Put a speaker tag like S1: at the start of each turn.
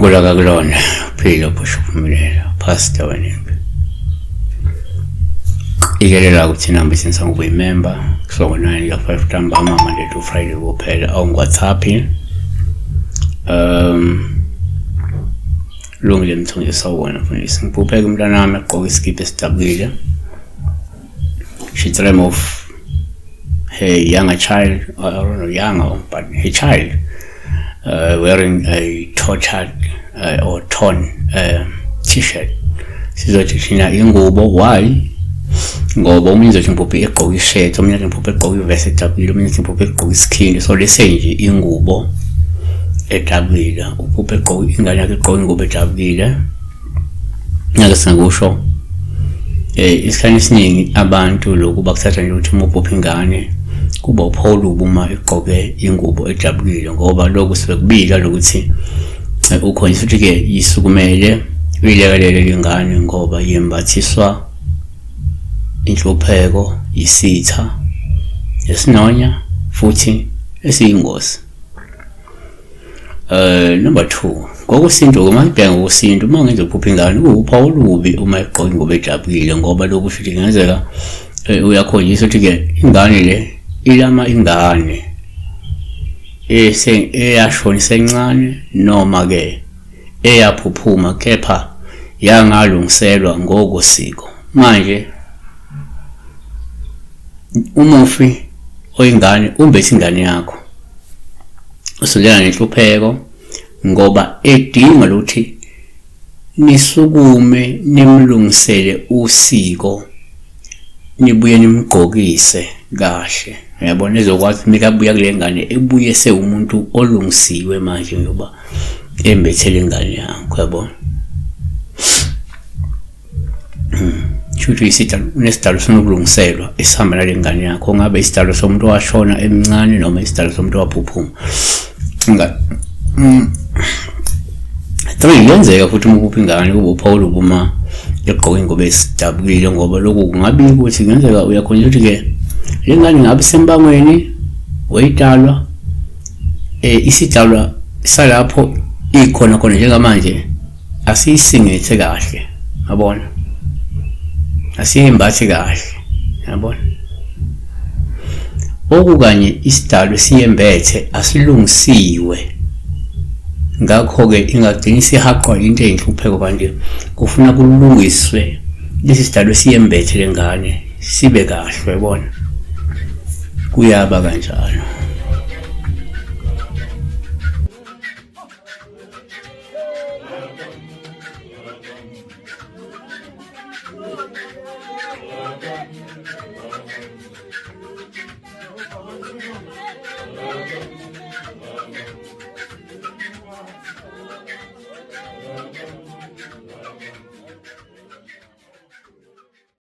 S1: Kula kakulona phila phusha uphumelela pastor wenembe ikelela ukuthi namba sinisa ngokuyimember kusongo 9 ka 5 ntambama Monday to Friday kuphela au WhatsApp lungile mthonje sawona mfundisi ngiphupheke umntana wami egqoka iskipa esidabukile. She dream of her younger child, I don't know younger, but her child wearing a tortured or torn t-shirt. Sizothi thina ingubo why ngoba omunye uzothi mphuphe egqoka ishirt, omunye uzothi mphuphe egqoka ivest edabukile, omunye uzothi mphuphe egqoka iskini. So lese nje ingubo edabukile, uphuphe egqoka ingane yakhe egqoka ingubo edabukile. Ngeke singakusho isikhathi esiningi abantu lokhu bakuthatha nje ukuthi uma uphupha ingane kuba uPaul ubuma egqoke ingubo edabukile, ngoba lokhu sebekubika lokuthi ukhona futhi ke yisukumele uyilekelele lengane ngoba yembathiswa inhlupheko, isitha, esinonya futhi esiyingozi. Number 2, ngokusinto uma ibheka ngokusinto uma ngenza uphupha ingane uPaul ubi uma egqoka ingubo edabukile, ngoba lokhu futhi kungenzeka uyakhonjiswa ukuthi ke ingane le ilama ingane eyashona isencane noma ke eyaphuphuma kepha yangalungiselwa ngokosiko. Manje umufi oyingane umbethi ingane yakho usulela nenhlupheko ngoba edinga ukuthi nisukume nimlungisele usiko, nibuye nimgqokise kahle. Uyabona ezokwazi mikabuya kule ngane ebuye sewumuntu olungisiwe manje ngoba embethele ingane yakho, uyabona. Shuthi isitalo unesitalo sokulungiselwa esihamba nale ngane yakho, ngabe isitalo somuntu washona emncane noma isitalo somuntu waphuphuma. 3 yenzeka futhi uma uphupha ingane kuba uPaul ubuma egqoka ingubo esidabukile, ngoba lokhu kungabika ukuthi kungenzeka uyakhonja ukuthi ke le ngane ngabe sembangweni weyitalwa isitalwa salapho ikhona khona njengamanje asiyisingethe kahle, yabona, asiyembathe kahle, yabona. Okukanye isidalo siyembethe asilungisiwe, ngakho ke ingagcina isihaqwa into eyinhlupheko, kanti kufuna kulungiswe lesi sidalo siyembethe lengane sibe kahle, yabona, kuyaba kanjalo.